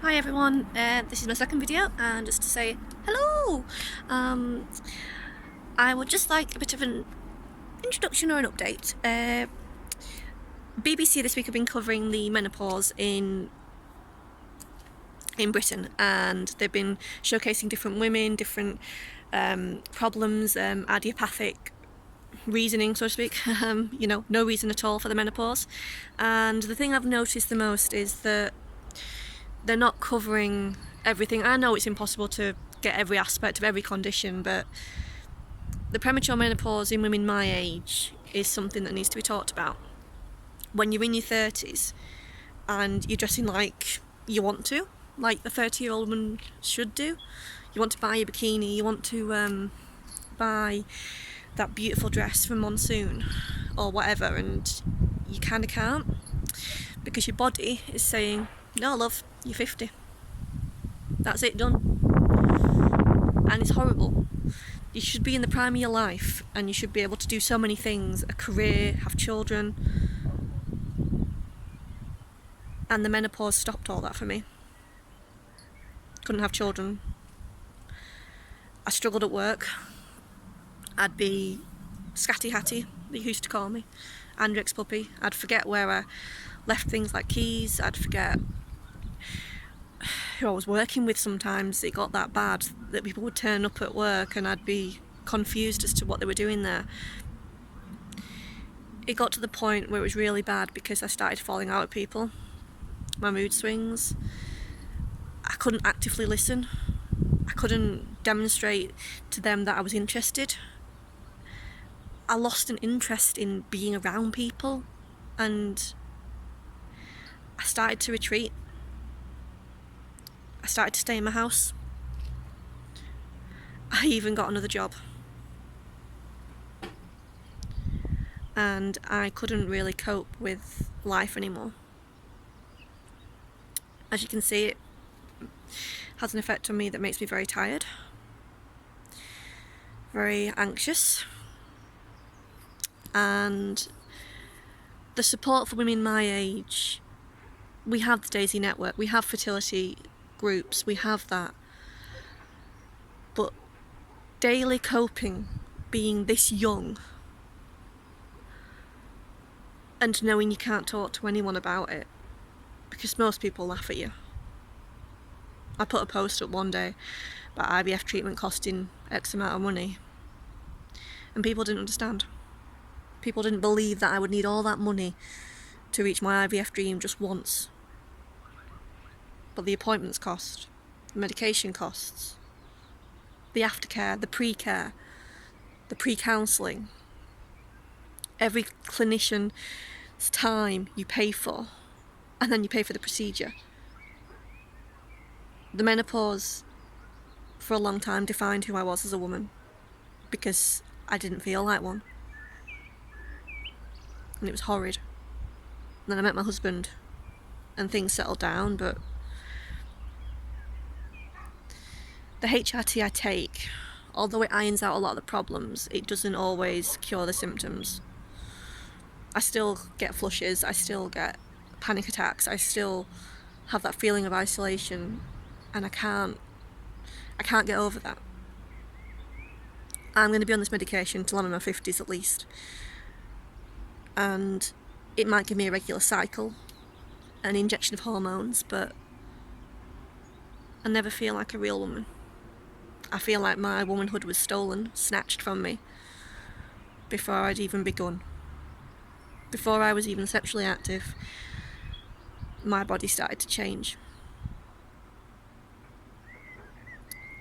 Hi everyone, this is my second video, and just to say hello. I would just like a bit of an introduction or an update. BBC this week have been covering the menopause in Britain, and they've been showcasing different women, different problems, idiopathic reasoning, so to speak. No reason at all for the menopause. And the thing I've noticed the most is that they're not covering everything. I know it's impossible to get every aspect of every condition, but the premature menopause in women my age is something that needs to be talked about. When you're in your 30s and you're dressing like you want to, like a 30-year-old woman should do, you want to buy a bikini, you want to buy that beautiful dress from Monsoon or whatever, and you kind of can't because your body is saying, no love, you're 50. That's it, done. And it's horrible. You should be in the prime of your life and you should be able to do so many things, a career, have children. And the menopause stopped all that for me. Couldn't have children. I struggled at work. I'd be scatty hatty, they used to call me, and ex-puppy. I'd forget where I left things like keys. I'd forget who I was working with. Sometimes it got that bad that people would turn up at work and I'd be confused as to what they were doing there. It got to the point where it was really bad because I started falling out with people. My mood swings. I couldn't actively listen. I couldn't demonstrate to them that I was interested. I lost an interest in being around people, and I started to retreat. I started to stay in my house. I even got another job. And I couldn't really cope with life anymore. As you can see, it has an effect on me that makes me very tired, very anxious, and the support for women my age, we have the Daisy Network, we have fertility groups, we have that, but daily coping, being this young and knowing you can't talk to anyone about it because most people laugh at you. I put a post up one day about IVF treatment costing X amount of money, and people didn't understand. People didn't believe that I would need all that money to reach my IVF dream just once. But the appointments cost, the medication costs, the aftercare, the pre-care, the pre-counselling, every clinician's time you pay for, and then you pay for the procedure. The menopause for a long time defined who I was as a woman because I didn't feel like one. And it was horrid. And then I met my husband and things settled down, but the HRT I take, although it irons out a lot of the problems, it doesn't always cure the symptoms. I still get flushes, I still get panic attacks, I still have that feeling of isolation, and I can't get over that. I'm going to be on this medication till I'm in my 50s at least, and it might give me a regular cycle, an injection of hormones, but I never feel like a real woman. I feel like my womanhood was stolen, snatched from me before I'd even begun. Before I was even sexually active, my body started to change.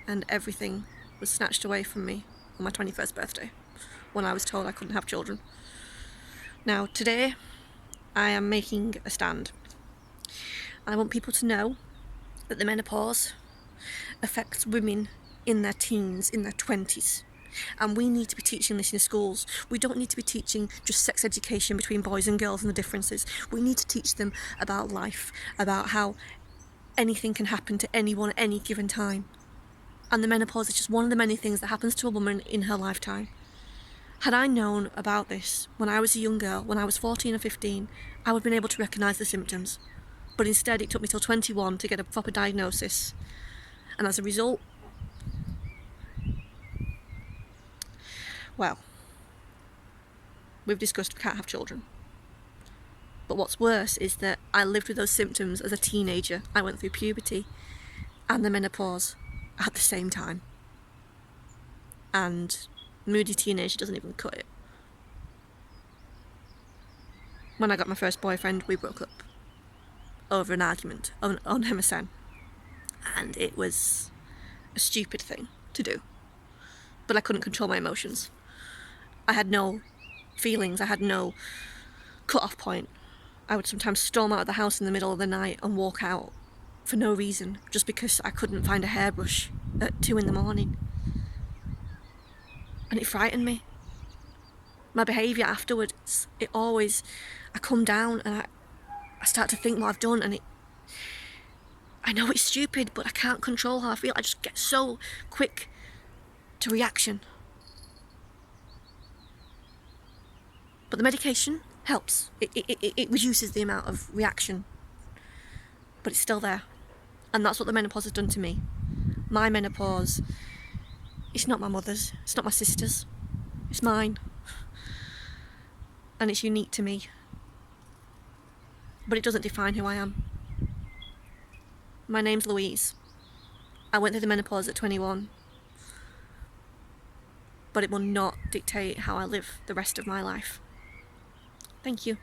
And everything was snatched away from me on my 21st birthday, when I was told I couldn't have children. Now, today, I am making a stand. I want people to know that the menopause affects women in their teens, in their 20s. And we need to be teaching this in schools. We don't need to be teaching just sex education between boys and girls and the differences. We need to teach them about life, about how anything can happen to anyone at any given time. And the menopause is just one of the many things that happens to a woman in her lifetime. Had I known about this when I was a young girl, when I was 14 or 15, I would have been able to recognise the symptoms. But instead it took me till 21 to get a proper diagnosis. And as a result, well, we've discussed we can't have children. But what's worse is that I lived with those symptoms as a teenager. I went through puberty and the menopause at the same time. And moody teenager doesn't even cut it. When I got my first boyfriend, we broke up over an argument on MSN. And it was a stupid thing to do. But I couldn't control my emotions. I had no feelings, I had no cut-off point. I would sometimes storm out of the house in the middle of the night and walk out for no reason, just because I couldn't find a hairbrush at 2 a.m. And it frightened me. My behaviour afterwards, I come down and I start to think what I've done, and I know it's stupid, but I can't control how I feel. I just get so quick to reaction. But the medication helps. It reduces the amount of reaction, but it's still there. And that's what the menopause has done to me. My menopause, it's not my mother's, it's not my sister's, it's mine. And it's unique to me. But it doesn't define who I am. My name's Louise. I went through the menopause at 21. But it will not dictate how I live the rest of my life. Thank you.